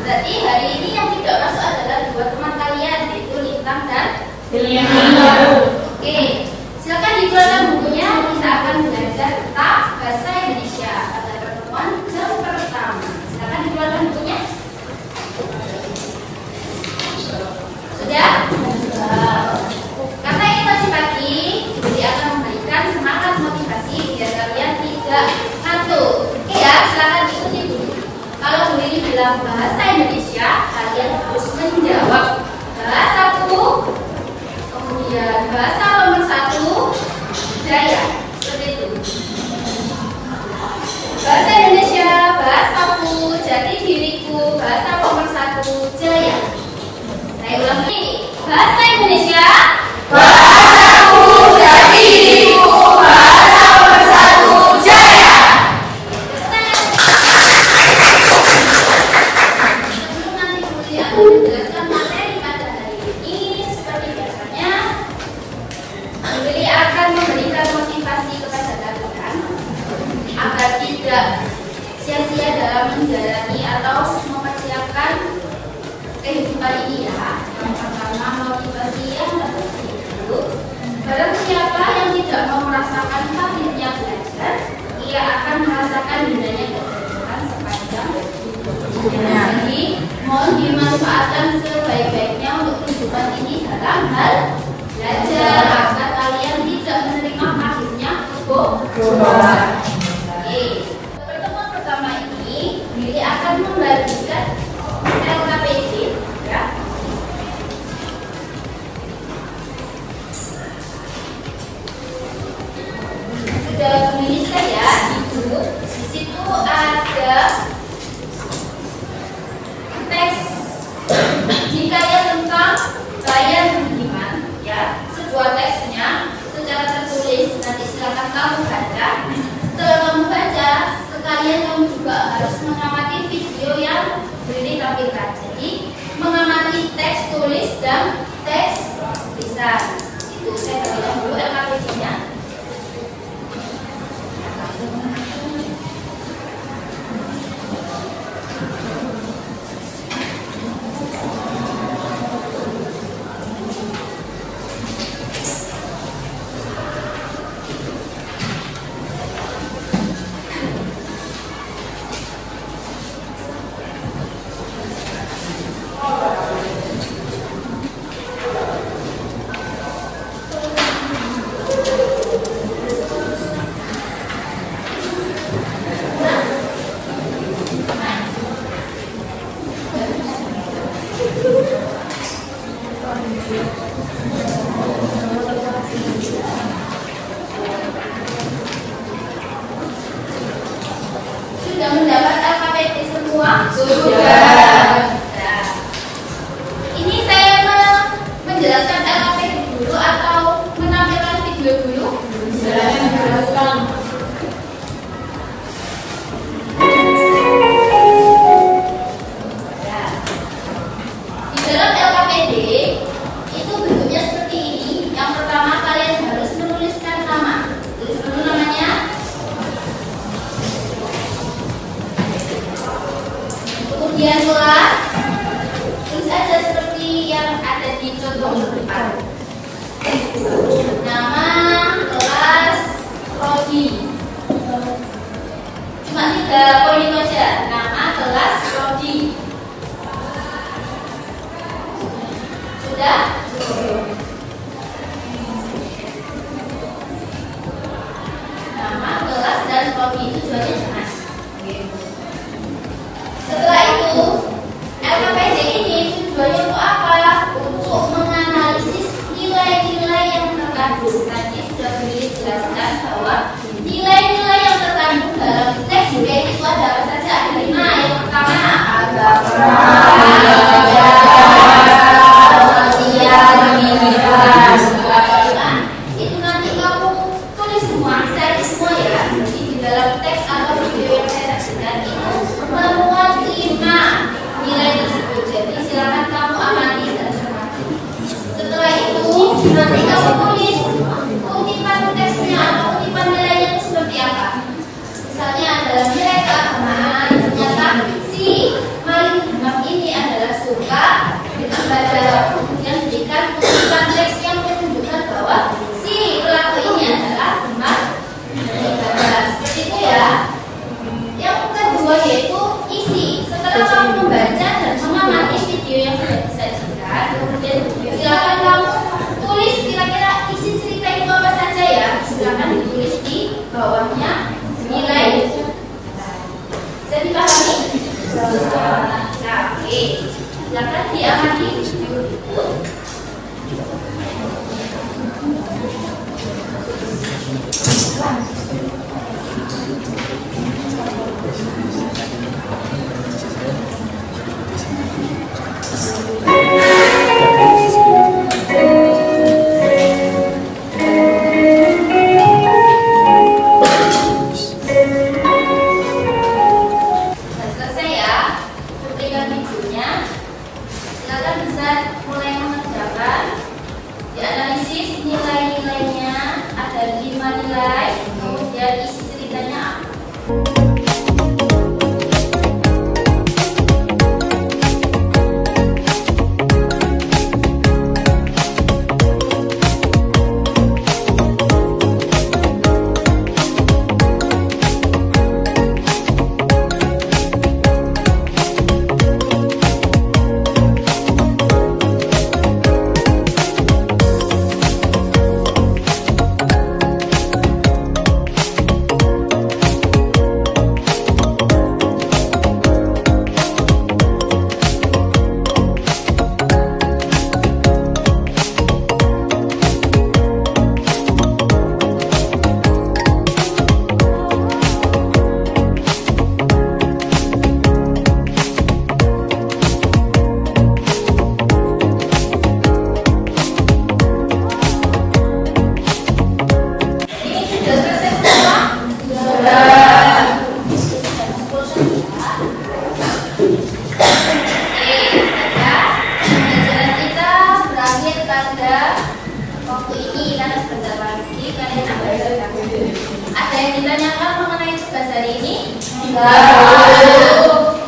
Berarti hari ini yang tidak masuk adalah dua teman kalian, yaitu Lintang dan Oke, silakan dikeluarkan bukunya. Kita akan belajar tentang bahasa Indonesia pada pertemuan jam pertama. Silakan dikeluarkan bukunya. Sudah? Karena ini masih pagi, jadi akan memberikan semangat motivasi biar kalian tidak ngantuk. Oke ya, silakan diikuti dulu. Kalau Bu Lili bilang bahasa Indonesia, kalian harus menjawab bahasa satu, kemudian bahasa nomor satu, Jaya. Seperti itu. Bahasa Indonesia, bahasaku, jati diriku, bahasa nomor satu, Jaya. Saya ulang lagi. Bahasa Indonesia, bahasaku, jati diriku, bahasa nomor satu, Jaya. Sebelum nanti Bu Lili akan menjelaskan materi pada hari ini, seperti biasanya, Bu Lili akan memberikan motivasi kepada kalian agar tidak sia-sia dalam menjalani atau mempersiapkan kehidupan ini ya. Yang pertama, motivasi yang penting itu, barang siapa yang tidak mau merasakan pahitnya belajar, ia akan merasakan indahnya kehidupan sepanjang hidupnya. Jadi, mohon dimanfaatkan sebaik-baiknya untuk kehidupan ini dalam hal belajar agar kalian tidak menerima pahitnya kebodohan. Oke, pertemuan pertama ini, Lili akan membagikan LKPD ya. Sudah tuliskan ya di buku. Di situ ada teks hikayat tentang Bayan Budiman ya. Sebuah teksnya secara tertulis, nanti silakan kamu baca. Setelah kamu baca, sekalian kamu juga harus mengamati video yang Lili tampilkan. Jadi mengamati teks tulis dan teks tulisan. Itu saya bagikan dulu LKPD-nya. Sudah mendapat LKPD semua? Sudah. Nah, ini saya menjelaskan LKPD dulu atau menampilkan video dulu? Jelaskan. Nah, di dalam LKPD itu bentuknya seperti ini. Yang pertama kalian harus menuliskan nama. Tulis dulu namanya. Kemudian kelas, tulis aja seperti yang ada di contoh depan. Nama kelas Prodi. Cuma 3 poin itu aja. Nama kelas Prodi. Sudah? Nama kelas dan Prodi itu tujuannya jangan. Setelah itu, LKPD ini tujuannya untuk apa? Untuk menganalisis nilai-nilai yang terkandung. Tadi sudah Lili jelaskan bahwa nilai-nilai yang terkandung dalam teks itu ada apa saja? Ada 5. Yang pertama, agama, sosial, militas. Itu nanti kamu tulis semua, cari semua ya. Jadi di dalam teks atau video yang saya sajikan itu memuat 5 nilai tersebut. Jadi silakan kamu amati dan cermati. Setelah itu nanti kamu tulis kutipan teksnya atau kutipan nilainya itu seperti apa. Misalnya adalah nilai keagamaan. Ternyata si Malik Imam ini kemudian berikan tuntutan teks yang menunjukkan bahwa si pelaku ini adalah teman ibadah. Seperti itu ya. Yang kedua yaitu isi. Setelah kamu membaca dan mengamati video yang sudah disajikan, kemudian silakan kamu tulis kira-kira isi cerita itu apa saja ya. Silakan ditulis di bawahnya nilai. Bisa dipahami? Nah, oke. Silakan diamati video itu.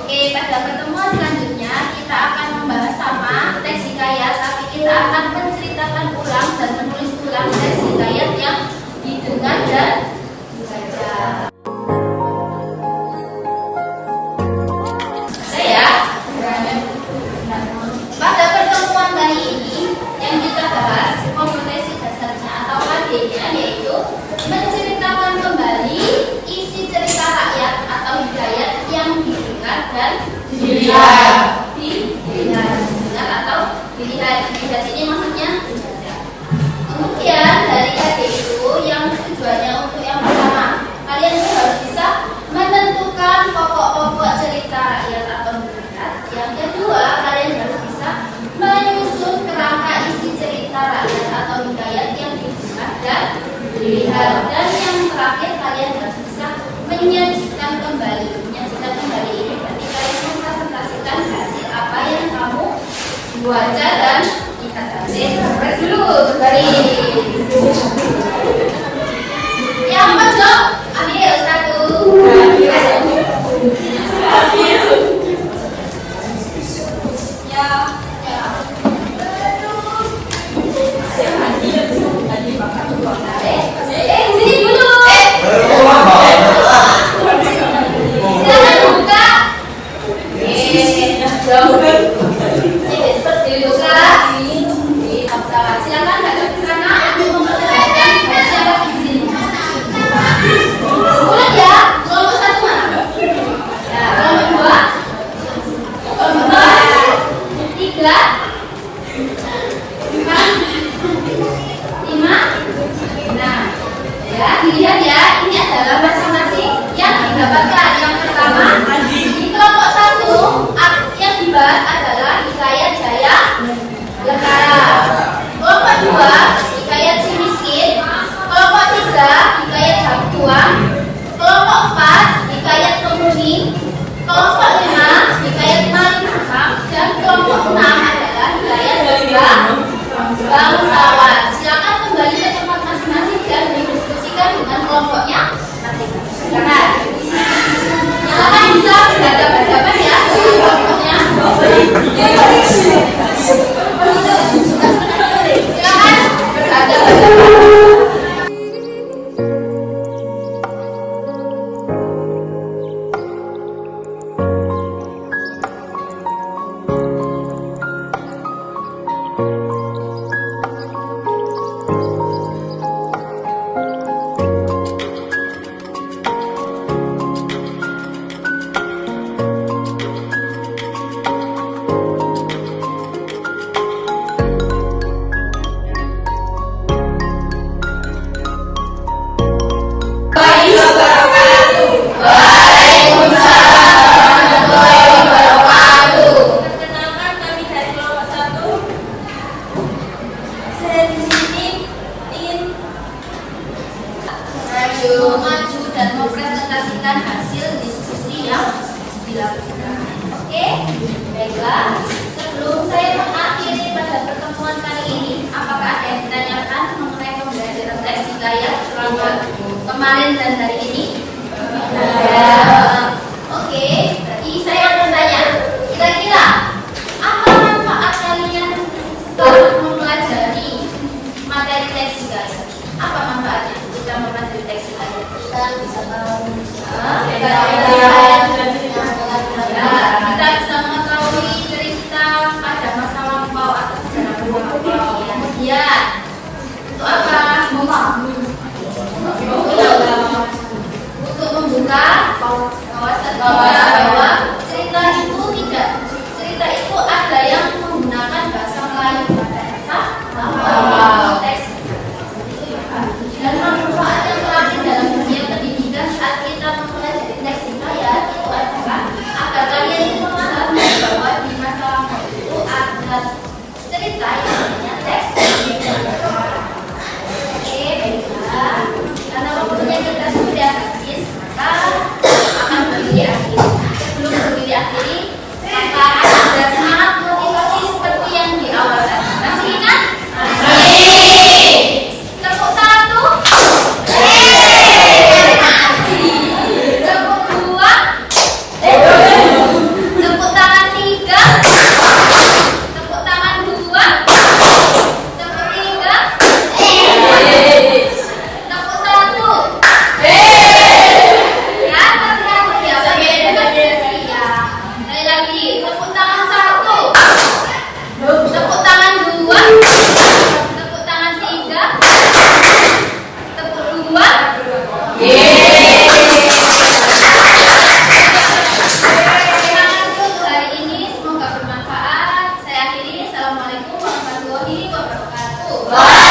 Oke, pada pertemuan selanjutnya kita akan membahas sama teks hikayat, tapi kita akan menceritakan ulang dan menulis ulang teks hikayat yang didengar dan dibaca. Pada pertemuan kali ini yang kita bahas kompetensi dasarnya atau KD-nya yaitu menceritakan kembali isi cerita rakyat atau hikayat yang didengar dan dilihat. Didengar atau dilihat. Dilihat ini maksudnya dibaca. Kemudian dari KD itu yang tujuannya untuk yang pertama, kalian itu harus bisa menentukan pokok-pokok cerita rakyat atau hikayat. Yang kedua, kalian harus bisa menyusun kerangka isi cerita rakyat atau hikayat yang didengar dan dilihat. Dan yang terakhir, kalian harus bisa menyajikan kembali ini. Berarti kalian mempresentasikan hasil apa yang kamu baca dan kita baca dulu baris. Yang pojok ambil satu. Sini dulu. Silakan buka. Seperti buka. Silakan datang ke sana untuk memperlihatkan hasil di sini. Ulang ya. Kelompok satu mana? Ya, kelompok dua. Kelompok dua. Tiga. Empat. Lima. Nah, ya dilihat ya. Ini adalah masing-masing yang didapatkan. Yang pertama di kelompok satu yang dibahas adalah hikayat Jaya Lekara. Kelompok dua hikayat si miskin. Kelompok tiga hikayat Hamtuan. Kelompok empat hikayat Kemuni. Kelompok lima hikayat Malinaham. Dan kelompok enam adalah hikayat bangsawan. Silakan kembali ke tempat masing-masing dan didiskusikan dengan kelompoknya masing-masing. Silakan. Silakan bisa berhadapan-hadapan ya kelompoknya. baiklah, sebelum saya mengakhiri pada pertemuan kali ini, apakah ada yang ditanyakan mengenai pembelajaran teks hikayat selama kemarin dan hari ini? Oke, berarti saya akan tanya, kira-kira apa manfaat kalian setelah mempelajari materi teks hikayat? Apa manfaatnya jika mempelajari teks hikayat? Kita bisa tahu. Kita bisa mengetahui cerita pada masa lampau atau sejarah masa lampau. Kemudian untuk apa? Untuk membuka wawasan bahwa cerita itu ada yang menggunakan bahasa Melayu pada masa lampau. Teks itu ya. Dan manfaat yang terakhir dalam dunia pendidikan saat kita mempelajari teks hikayat itu adalah agar kalian itu memahami bahwa di masa lampau itu ada cerita yang namanya teks hikayat. Oke, baiklah. Karena waktunya kita sudah habis, maka akan berdiri akhiri. Sebelum berdiri akhiri, maka ada semangat motivasi seperti yang di awal tadi. Masih ingat? Tepuk satu. Tepuk dua. Tepuk tangan tiga. Tepuk tangan dua. Tepuk tiga. Tepuk satu. Ya, masih aku ya. Ya. Sekali lagi, tepuk tangan satu. Tepuk tangan dua. Tepuk tangan tiga. Tepuk dua. Terima kasih untuk hari ini, semoga bermanfaat. Saya akhiri. Assalamualaikum warahmatullahi wabarakatuh.